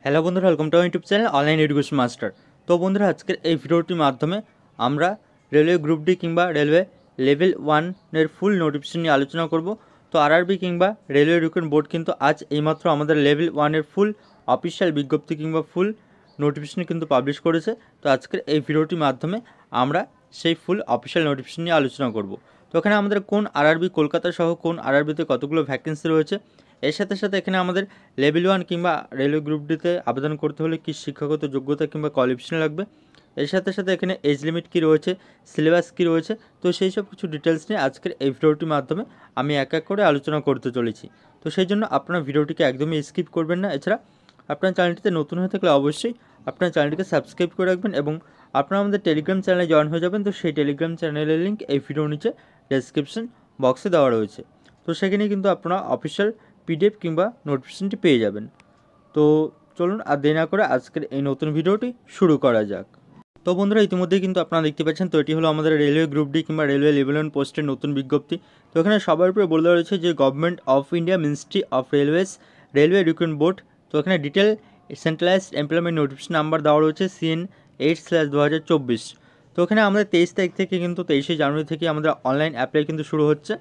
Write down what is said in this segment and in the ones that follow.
Hello বন্ধুরা, welcome to YouTube channel online education master. তো বন্ধুরা, আজকের এই ভিডিওটির মাধ্যমে আমরা রেলওয়ে গ্রুপ ডি কিংবা রেলওয়ে লেভেল 1-এর ফুল নোটিফিকেশন নিয়ে আলোচনা করব। তো আরআরবি কিংবা রেলওয়ে রিক্রুটমেন্ট বোর্ড কিন্তু আজ এইমাত্র আমাদের লেভেল 1-এর ফুল অফিসিয়াল বিজ্ঞপ্তি কিংবা ফুল নোটিফিকেশন কিন্তু পাবলিশ করেছে। তো আজকের এই ভিডিওটির মাধ্যমে আমরা সেই ফুল অফিসিয়াল নোটিফিকেশন নিয়ে আলোচনা করব। তো এখানে আমাদের কোন আরআরবি, কলকাতা সহ কোন আরআরবিতে কতগুলো ভ্যাকেন্সি রয়েছে, এর সাথে সাথে এখানে আমাদের লেভেল 1 কিংবা রেলওয়ে গ্রুপ ডিতে আবেদন করতে হলে কী শিক্ষাগত যোগ্যতা কিংবা কোয়ালিফিকেশন লাগবে, এর সাথে সাথে এখানে এজ লিমিট কী রয়েছে, সিলেবাস কী রয়েছে, তো সেই সব কিছু ডিটেলস নিয়ে আজকের এই ভিডিওটির মাধ্যমে আমি এক এক করে আলোচনা করতে চলেছি। তো সেই জন্য আপনার ভিডিওটিকে একদমই স্কিপ করবেন না। এছাড়া আপনার চ্যানেলটিতে নতুন হয়ে থাকলে অবশ্যই আপনার চ্যানেলটিকে সাবস্ক্রাইব করে রাখবেন এবং আপনারা আমাদের টেলিগ্রাম চ্যানেলে জয়েন হয়ে যাবেন। তো সেই টেলিগ্রাম চ্যানেলের লিঙ্ক এই ভিডিওর নিচে ডেসক্রিপশন বক্সে দেওয়া রয়েছে। তো সেখানে কিন্তু আপনারা অফিসিয়াল পিডিএফ কিংবা নোটিফিকেশনটি পেয়ে যাবেন। তো চলুন আর দেরি না করে আজকের এই নতুন ভিডিওটি শুরু করা যাক। তো বন্ধুরা, ইতিমধ্যেই কিন্তু আপনারা দেখতে পাচ্ছেন, তো এটি হলো আমাদের রেলওয়ে গ্রুপ ডি কিংবা রেলওয়ে লেভেল 1 পোস্টের নতুন বিজ্ঞপ্তি। তো এখানে সবার উপরে বলে দেওয়া রয়েছে যে government of India, ministry of railways, railway recruitment board. তো এখানে detail centralised employment notification number দেওয়া রয়েছে CN 8/2024। তো এখানে আমাদের 23 তারিখ থেকে কিন্তু 23শে জানুয়ারি থেকে আমাদের অনলাইন অ্যাপ্লাই কিন্তু শুরু হচ্ছে।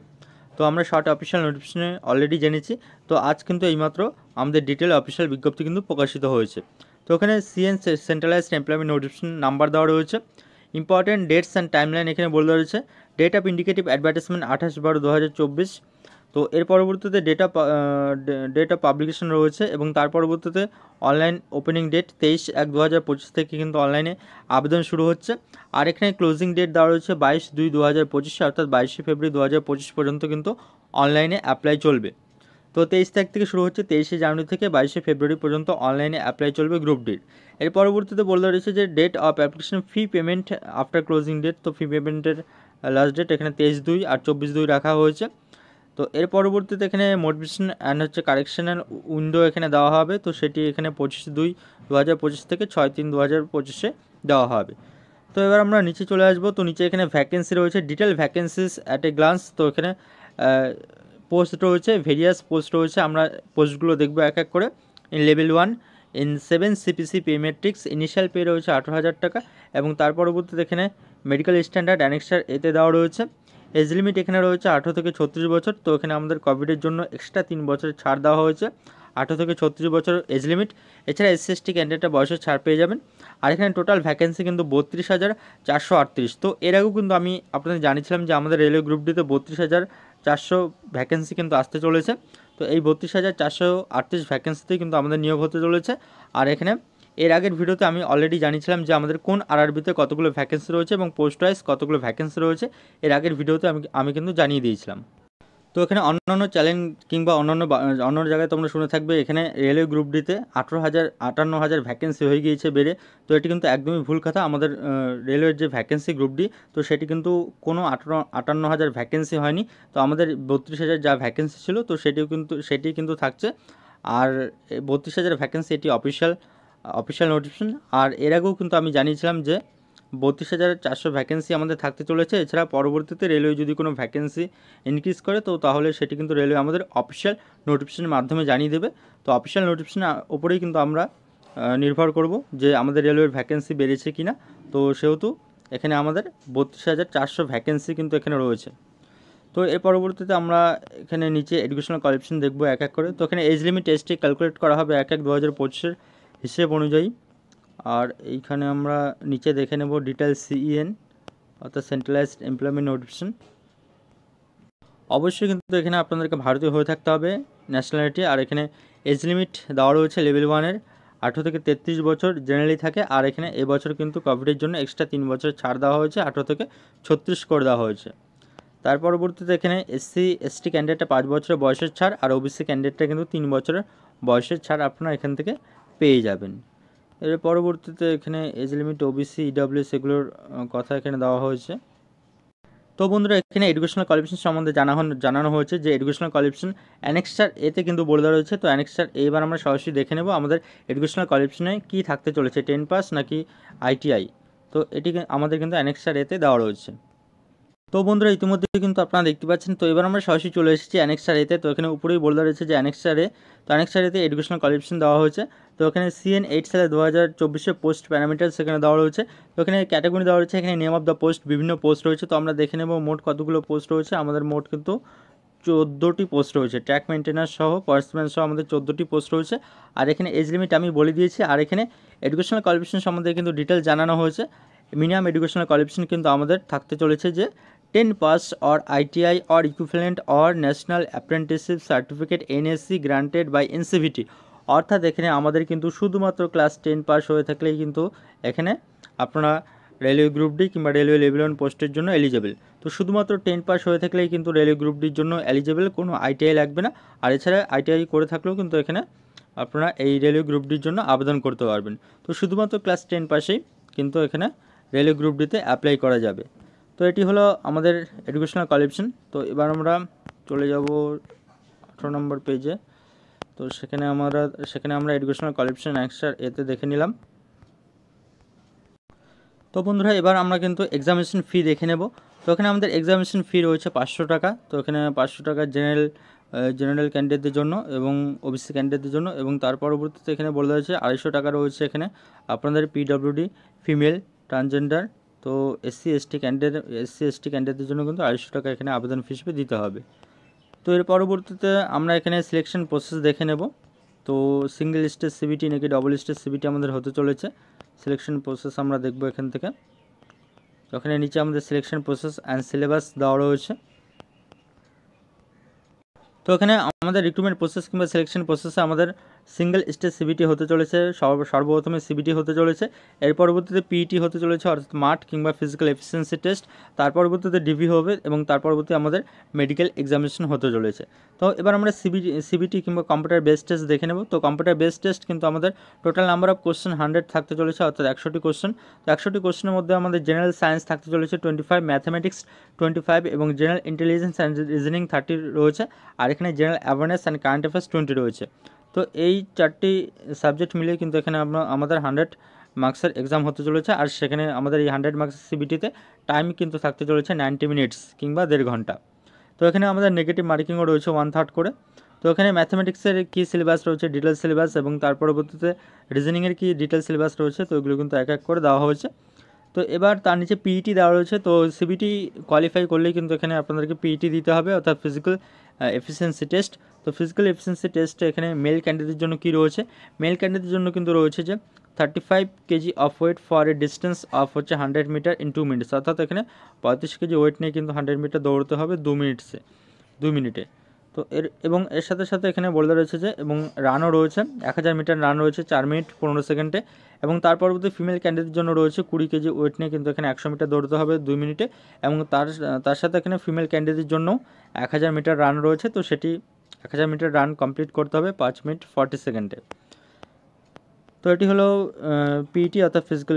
তো আমরা শর্ট অফিসিয়াল নোটিফিকেশনে অলরেডি জেনেছি। তো আজ কিন্তু এইমাত্র আমাদের ডিটেল অফিসিয়াল বিজ্ঞপ্তি কিন্তু প্রকাশিত হয়েছে। তো এখানে CN centralised employment notification number দেওয়া রয়েছে। ইম্পর্টেন্ট ডেটস অ্যান্ড টাইমলাইন এখানে বলে দেওয়া রয়েছে। Date of indicative advertisement 28/12/2024। তো এর পরবর্তীতে ডেট অফ পাবলিকেশন রয়েছে এবং তার পরবর্তীতে অনলাইন ওপেনিং ডেট 23/1/2025 থেকে কিন্তু অনলাইনে আবেদন শুরু হচ্ছে। আর এখানে ক্লোজিং ডেট দেওয়া রয়েছে 22/2/2025, অর্থাৎ 22শে ফেব্রুয়ারি 2025 পর্যন্ত কিন্তু অনলাইনে অ্যাপ্লাই চলবে। তো 23 তারিখ থেকে শুরু হচ্ছে, 23শে জানুয়ারি থেকে 22শে ফেব্রুয়ারি পর্যন্ত অনলাইনে অ্যাপ্লাই চলবে গ্রুপ ডির। এর পরবর্তীতে বলে রয়েছে যে date of application fee payment after closing date. তো ফি পেমেন্টের লাস্ট ডেট এখানে 23/2 আর 24/2 রাখা হয়েছে। তো এর পরবর্তীতে এখানে মোটিভেশন অ্যান্ড কারেকশনাল উইন্ডো এখানে দেওয়া হবে। তো সেটি এখানে 25/2/2025 থেকে 6/3/2025 দেওয়া হবে। তো এবার আমরা নিচে চলে আসবো। তো নিচে এখানে ভ্যাকেন্সি রয়েছে, detail vacancies at a glance. তো এখানে পোস্ট রয়েছে, ভেরিয়াস পোস্ট রয়েছে। আমরা পোস্টগুলো দেখবো এক এক করে। In level 1 in 7 CPC pay matrix, initial pay রয়েছে 18,000 টাকা এবং তার পরবর্তীতে এখানে মেডিকেল স্ট্যান্ডার্ড অ্যানেক্সার এতে দেওয়া রয়েছে। এজ লিমিট এখানে রয়েছে 18 থেকে 36 বছর। তো এখানে আমাদের কোভিডের জন্য এক্সট্রা 3 বছরের ছাড় দেওয়া হয়েছে, 18 থেকে 36 বছর এজ লিমিট। এছাড়া SC/ST ক্যান্ডিডেটরা বয়সের ছাড় পেয়ে যাবেন। আর এখানে টোটাল ভ্যাকেন্সি কিন্তু 32,438। তো এর আগেও কিন্তু আমি আপনাদের জানিয়েছিলাম যে আমাদের রেলওয়ে গ্রুপ ডিতে 32,400 ভ্যাকেন্সি কিন্তু আসতে চলেছে। তো এই 32,438 ভ্যাকেন্সিতেই কিন্তু আমাদের নিয়োগ হতে চলেছে। আর এখানে এর আগের ভিডিওতে আমি অলরেডি জানিয়েছিলাম যে আমাদের কোন আরআরবিতে কতগুলো ভ্যাকেন্সি রয়েছে এবং পোস্ট ওয়াইজ কতগুলো ভ্যাকেন্সি রয়েছে। এর আগের ভিডিওতে আমি কিন্তু জানিয়ে দিয়েছিলাম। তো এখানে অন্যান্য চ্যালেঞ্জ কিংবা অন্য জায়গায় তোমরা শুনে থাকবে এখানে রেলওয়ে গ্রুপ ডিতে 58,000 ভ্যাকেন্সি হয়ে গিয়েছে বেড়ে। তো এটি কিন্তু একদমই ভুল কথা। আমাদের রেলওয়ের যে ভ্যাকেন্সি গ্রুপ ডি, তো সেটি কিন্তু কোনো 58,000 ভ্যাকেন্সি হয়নি। তো আমাদের 32,000 যা ভ্যাকেন্সি ছিল, তো সেটি কিন্তু থাকছে। আর 32,000 ভ্যাকেন্সি এটি অফিসিয়াল নোটিফিকেশন। আর এর আগেও কিন্তু আমি জানিয়েছিলাম যে 32,400 ভ্যাকেন্সি আমাদের থাকতে চলেছে। এছাড়া পরবর্তীতে রেলওয়ে যদি কোনো ভ্যাকেন্সি ইনক্রিজ করে, তো তাহলে সেটি কিন্তু রেলওয়ে আমাদের অফিসিয়াল নোটিফিকেশনের মাধ্যমে জানিয়ে দেবে। তো অফিসিয়াল নোটিফিকেশনের ওপরেই কিন্তু আমরা নির্ভর করব যে আমাদের রেলওয়ের ভ্যাকেন্সি বেড়েছে কি না। তো সেহেতু এখানে আমাদের 32,400 ভ্যাকেন্সি কিন্তু এখানে রয়েছে। তো এর পরবর্তীতে আমরা এখানে নিচে এডুকেশনাল কোয়ালিফিকেশন দেখবো এক এক করে। তো এখানে এজ লিমিট টেস্টটি ক্যালকুলেট করা হবে 1/1/2025 হিসেব অনুযায়ী। আর এইখানে আমরা নিচে দেখে নেব ডিটেল CEN, অর্থাৎ সেন্ট্রালাইজড এমপ্লয়মেন্ট নোটিফিকেশন। অবশ্যই কিন্তু এখানে আপনাদেরকে ভারতীয় হয়ে থাকতে হবে ন্যাশনালিটি। আর এখানে এজ লিমিট দেওয়া রয়েছে লেভেল 1-এর 18 থেকে 33 বছর জেনারেলি থাকে। আর এখানে এবছর কিন্তু কোভিডের জন্য এক্সট্রা 3 বছরের ছাড় দেওয়া হয়েছে, 18 থেকে 36 করে দেওয়া হয়েছে। তার পরবর্তীতে এখানে SC/ST ক্যান্ডিডেটটা 5 বছরের বয়সের ছাড়, আর OBC ক্যান্ডিডেটটা কিন্তু 3 বছরের বয়সের ছাড় আপনারা এখান থেকে পেয়ে যাবেন। এর পরবর্তীতে এখানে এজ লিমিট OBC EWS এগুলোর কথা এখানে দেওয়া হয়েছে। তো বন্ধুরা, এখানে এডুকেশনাল কোয়ালিফিকেশন সম্বন্ধে জানানো হয়েছে যে এডুকেশনাল কোয়ালিফিকেশন অ্যানেক্সার এতে কিন্তু বলে দেওয়া রয়েছে। তো অ্যানেক্সার এবার আমরা সরাসরি দেখে নেব আমাদের এডুকেশনাল কোয়ালিফিকেশনে কী থাকতে চলেছে, 10 পাস নাকি ITI। তো এটি আমাদের কিন্তু অ্যানেক্সার এতে দেওয়া রয়েছে। তো বন্ধুরা, ইতিমধ্যে কিন্তু আপনারা দেখতে পাচ্ছেন। তো এবার আমরা সরাসরি চলে এসেছি অ্যানেক্সার এতে। তো এখানে উপরেই বলে দেওয়া রয়েছে যে অ্যানেক্সার এ। তো অ্যানেক্সার এতে এডুকেশনাল কোয়ালিফিকেশন দেওয়া হয়েছে। তো তো এখানে CN8 সালে 2024 পোস্ট প্যারামিটার সেখানে দেওয়া রয়েছে। তো এখানে ক্যাটাগরি দেওয়া রয়েছে, এখানে নেম অফ দ্য পোস্ট, বিভিন্ন পোস্ট রয়েছে। তো আমরা দেখে নেব মোট কতগুলো পোস্ট রয়েছে। আমাদের মোট কিন্তু 14টি পোস্ট রয়েছে, ট্র্যাক মেনটেনার সহ, পার্সম্যান সহ আমাদের 14টি পোস্ট রয়েছে। আর এখানে এজ লিমিট আমি বলে দিয়েছি। আর এখানে এডুকেশনাল কোয়ালিফিকেশন সম্বন্ধে কিন্তু ডিটেল জানানো হয়েছে। মিনিমাম এডুকেশনাল কোয়ালিফিকেশন কিন্তু আমাদের থাকতে চলেছে যে 10 pass or ITI or equivalent or national apprenticeship certificate NSC granted by NCVT। অর্থাৎ এখানে আমাদের কিন্তু শুধুমাত্র ক্লাস 10 পাস হয়ে থাকলেই কিন্তু এখানে আপনারা রেলওয়ে গ্রুপ ডি কিংবা রেলওয়ে লেভেল 1 পোস্টের জন্য এলিজেবল। তো শুধুমাত্র 10 পাস হয়ে থাকলেই কিন্তু রেলওয়ে গ্রুপ ডির জন্য এলিজেবল, কোনো ITI লাগবে না। আর এছাড়া ITI করে থাকলেও কিন্তু এখানে আপনারা এই রেলওয়ে গ্রুপ ডির জন্য আবেদন করতে পারবেন। তো শুধুমাত্র ক্লাস 10 পাসেই কিন্তু এখানে রেলওয়ে গ্রুপ ডিতে অ্যাপ্লাই করা যাবে। তো এটি হলো আমাদের এডুকেশনাল কোয়ালিফিকেশন। তো এবার আমরা চলে যাব 18 নম্বর পেজে। তো সেখানে আমরা এডুকেশনাল কোয়ালিফিকেশন অ্যান্সার এতে দেখে নিলাম। তো বন্ধুরা এবার আমরা কিন্তু এক্সামিনেশন ফি দেখে নেব। তো এখানে আমাদের এক্সামিনেশন ফি রয়েছে 500 টাকা। তো এখানে 500 টাকা জেনারেল ক্যান্ডিডেটদের জন্য এবং OBC ক্যান্ডিডেটদের জন্য, এবং তার পরবর্তীতে এখানে বলে রয়েছে 250 টাকা রয়েছে এখানে আপনাদের PWD ফিমেল ট্রান্সজেন্ডার। তো SC ST ক্যান্ডিডেটদের জন্য কিন্তু 250 টাকা এখানে আবেদন ফি হিসেবে দিতে হবে। তো এর পরবর্তীতে আমরা এখানে সিলেকশন প্রসেস দেখে নেব। তো সিঙ্গেল স্টেজ CBT নাকি ডবল স্টেজ CBT আমাদের হতে চলেছে, সিলেকশন প্রসেস আমরা দেখব এখান থেকে। তো এখানে নিচে আমাদের সিলেকশন প্রসেস অ্যান্ড সিলেবাস দেওয়া রয়েছে। তো এখানে আমাদের রিক্রুটমেন্ট প্রসেস কিংবা সিলেকশন প্রসেসে আমাদের সিঙ্গেল স্টেজ CBT হতে চলেছে, সর্বপ্রথমে CBT হতে চলেছে। এর পরবর্তীতে PET হতে চলেছে, অর্থাৎ মাঠ কিংবা ফিজিক্যাল এফিসিয়েন্সি টেস্ট। তার পরবর্তীতে DV হবে এবং তার পরবর্তী আমাদের মেডিকেল এক্সামিনেশন হতে চলেছে। তো এবার আমরা CBT কিংবা কম্পিউটার বেসড টেস্ট দেখে নেব। তো কম্পিউটার বেসড টেস্ট কিন্তু আমাদের টোটাল নাম্বার অফ কোশ্চেন 100 থাকতে চলেছে, অর্থাৎ 100টি কোশ্চেন। তো 100টি কোশ্চেনের মধ্যে আমাদের জেনারেল সায়েন্স থাকতে চলেছে 25, ম্যাথামেটিক্স 25 এবং জেনারেল ইন্টেলিজেন্স অ্যান্ড রিজনিং 30 রয়েছে। আর এখানে general awareness and current affairs 20 রয়েছে। তো এই 4টি সাবজেক্ট মিলিয়ে কিন্তু এখানে আমাদের 100 মার্কসের এক্সাম হতে চলেছে। আর সেখানে আমাদের এই 100 মার্কসের CBTতে টাইম কিন্তু থাকতে চলেছে 90 মিনিটস কিংবা 1.5 ঘন্টা। তো এখানে আমাদের নেগেটিভ মার্কিংও রয়েছে 1/3 করে। তো এখানে ম্যাথামেটিক্সের কী সিলেবাস রয়েছে, ডিটেল সিলেবাস, এবং তার পরবর্তীতে রিজনিংয়ের কী ডিটেল সিলেবাস রয়েছে, তো এগুলো কিন্তু এক এক করে দেওয়া হয়েছে। তো এবার তার নিচে PET দেওয়া রয়েছে। তো CBT কোয়ালিফাই করলেই কিন্তু এখানে আপনাদেরকে PET দিতে হবে, অর্থাৎ ফিজিক্যাল এফিসিয়েন্সি টেস্ট। তো ফিজিক্যাল এফিসিয়েন্সি টেস্টে এখানে মেল ক্যান্ডিডেটের জন্য কী রয়েছে, মেল ক্যান্ডিডেটের জন্য কিন্তু রয়েছে যে 35 KG of weight for a distance of 100 metre in 2 minutes, অর্থাৎ এখানে 35 কেজি ওয়েট নিয়ে কিন্তু 100 মিটার দৌড়তে হবে 2 মিনিটে। তো এর সাথে সাথে এখানে বলে রয়েছে যে এবং রানও রয়েছে, 1000 মিটার রান রয়েছে 4 মিনিট 15 সেকেন্ডে। এবং তার পরবর্তী ফিমেল ক্যান্ডিডেটের জন্য রয়েছে 20 কেজি ওয়েট নিয়ে কিন্তু এখানে 100 মিটার দৌড়তে হবে 2 মিনিটে। এবং তার সাথে এখানে ফিমেল ক্যান্ডিডেটের জন্য 1000 মিটার রান রয়েছে, তো সেটি 1000 মিটার রান কমপ্লিট করতে হবে 5 মিনিট 40 সেকেন্ডে। তো এটি হলো PET অর্থাৎ ফিজিক্যাল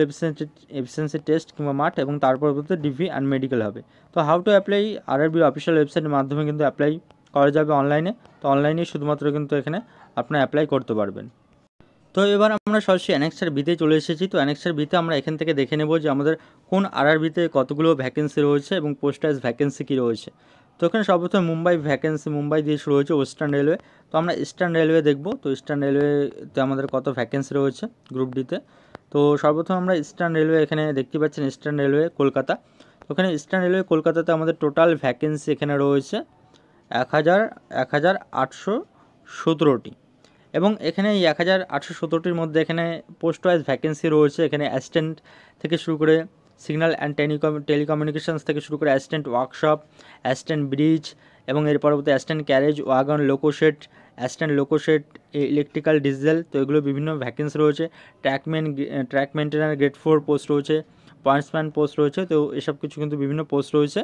এফিসিয়েন্সি টেস্ট কিংবা মাঠ, এবং তার পরবর্তীতে DV অ্যান্ড মেডিকেল হবে। তো how to apply, RRB official ওয়েবসাইটের মাধ্যমে কিন্তু অ্যাপ্লাই করা যাবে অনলাইনে। তো অনলাইনে শুধুমাত্র কিন্তু এখানে আপনারা অ্যাপ্লাই করতে পারবেন। তো এবার আমরা সরাসরি অ্যানেক্সার বিতে চলে এসেছি। তো অ্যানেক্সার বিতে আমরা এখান থেকে দেখে নেব যে আমাদের কোন RRBতে কতগুলো ভ্যাকেন্সি রয়েছে এবং পোস্ট ওয়াইজ ভ্যাকেন্সি কী রয়েছে। তো এখানে সর্বপ্রথম মুম্বাই দিয়ে শুরু হয়েছে ওয়েস্টার্ন রেলওয়ে। তো আমরা ইস্টার্ন রেলওয়ে দেখব। তো ইস্টার্ন রেলওয়েতে আমাদের কত ভ্যাকেন্সি রয়েছে গ্রুপ ডিতে। তো সর্বপ্রথম আমরা ইস্টার্ন রেলওয়ে এখানে দেখতে পাচ্ছেন, ইস্টার্ন রেলওয়ে কলকাতা। তো এখানে ইস্টার্ন রেলওয়ে কলকাতাতে আমাদের টোটাল ভ্যাকেন্সি এখানে রয়েছে 1817টি। এবং এখানে এই 1817টির মধ্যে এখানে পোস্ট ওয়াইজ ভ্যাকেন্সি রয়েছে। এখানে অ্যাসিস্ট্যান্ট থেকে শুরু করে সিগন্যাল অ্যান্ড টেলিকমিউনিকেশনস থেকে শুরু করে অ্যাসিস্ট্যান্ট ওয়ার্কশপ, অ্যাসিস্ট্যান্ট ব্রিজ, এবং এর পরবর্তী assistant carriage wagon, assistant loco shed, electrical, diesel. তো এগুলো বিভিন্ন ভ্যাকেন্সি রয়েছে। ট্র্যাক মেনটেনার গ্রেড 4 পোস্ট রয়েছে, পয়েন্টসম্যান পোস্ট রয়েছে। তো এসব কিছু কিন্তু বিভিন্ন পোস্ট রয়েছে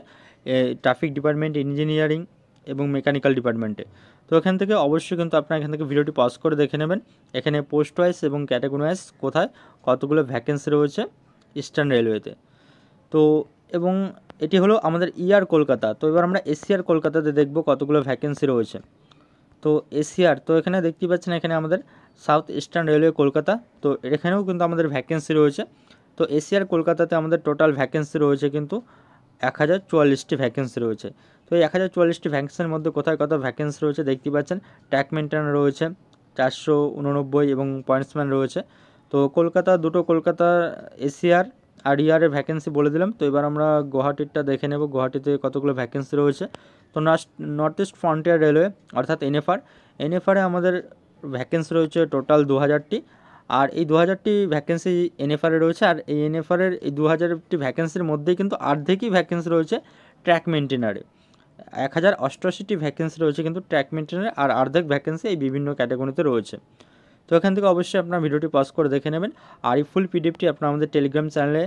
ট্রাফিক ডিপার্টমেন্ট, ইঞ্জিনিয়ারিং এবং মেকানিক্যাল ডিপার্টমেন্টে। তো এখান থেকে অবশ্যই কিন্তু আপনারা এখান থেকে ভিডিওটি পজ করে দেখে নেবেন এখানে পোস্ট ওয়াইজ এবং ক্যাটাগরি ওয়াইজ কোথায় কতগুলো ভ্যাকেন্সি রয়েছে ইস্টার্ন রেলওয়েতে। তো এবং এটি হলো আমাদের কলকাতা। তো এবার আমরা এশিয়ার কলকাতাতে দেখব কতগুলো ভ্যাকেন্সি রয়েছে। তো এশিয়ার, তো এখানে দেখতে পাচ্ছেন এখানে আমাদের সাউথ ইস্টার্ন রেলওয়ে কলকাতা। তো এখানেও কিন্তু আমাদের ভ্যাকেন্সি রয়েছে। তো এশিয়ার কলকাতাতে আমাদের টোটাল ভ্যাকেন্সি রয়েছে কিন্তু 1044টি ভ্যাকেন্সি রয়েছে। তো এই 1044টি ভ্যাকেন্সির মধ্যে কোথায় কত ভ্যাকেন্সি রয়েছে দেখতে পাচ্ছেন। ট্র্যাক মেনটেনার রয়েছে, 489 এবং পয়েন্টসম্যান রয়েছে। তো কলকাতা এসিআর আর ইয়ারের ভ্যাকেন্সি বলে দিলাম। তো এবার আমরা গুয়াহাটিরটা দেখে নেব, গুয়াহাটিতে কতগুলো ভ্যাকেন্সি রয়েছে। তো নর্থ ইস্ট ফ্রন্টিয়ার রেলওয়ে অর্থাৎ এনএফআরে আমাদের ভ্যাকেন্সি রয়েছে টোটাল 2000টি। আর এই 2000টি ভ্যাকেন্সি এনএফআরে রয়েছে। আর এই এনএফআরের এই 2000টি ভ্যাকেন্সির মধ্যেই কিন্তু অর্ধেকই ভ্যাকেন্সি রয়েছে ট্র্যাক মেনটেনারে। 1088টি ভ্যাকেন্সি রয়েছে কিন্তু ট্র্যাক মেনটেনারে, আর অর্ধেক ভ্যাকেন্সি এই বিভিন্ন ক্যাটাগরিতে রয়েছে। তো এখান থেকে অবশ্যই আপনার ভিডিওটি পজ করে দেখে নেবেন। আর এই ফুল পিডিএফটি আপনারা আমাদের টেলিগ্রাম চ্যানেলে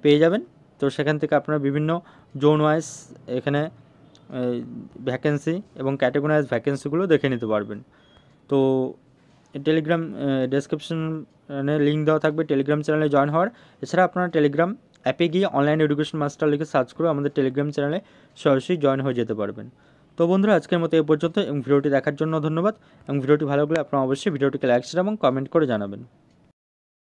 পেয়ে যাবেন। তো সেখান থেকে আপনারা বিভিন্ন জোন ওয়াইজ এখানে ভ্যাকেন্সি এবং ক্যাটাগরি ওয়াইজ ভ্যাকেন্সিগুলো দেখে নিতে পারবেন। তো টেলিগ্রাম ডেসক্রিপশনে লিঙ্ক দেওয়া থাকবে টেলিগ্রাম চ্যানেলে জয়েন হওয়ার। এছাড়া আপনারা টেলিগ্রাম অ্যাপে গিয়ে অনলাইন এডুকেশন মাস্টার লিখে সার্চ করে আমাদের টেলিগ্রাম চ্যানেলে সরাসরি জয়েন হয়ে যেতে পারবেন। তো বন্ধুরা, আজকের মতো এই পর্যন্ত এবং ভিডিওটি দেখার জন্য ধন্যবাদ। এবং ভিডিওটি ভালো লাগলে আপনারা অবশ্যই ভিডিওটিকে লাইক শেয়ার এবং কমেন্ট করে জানাবেন।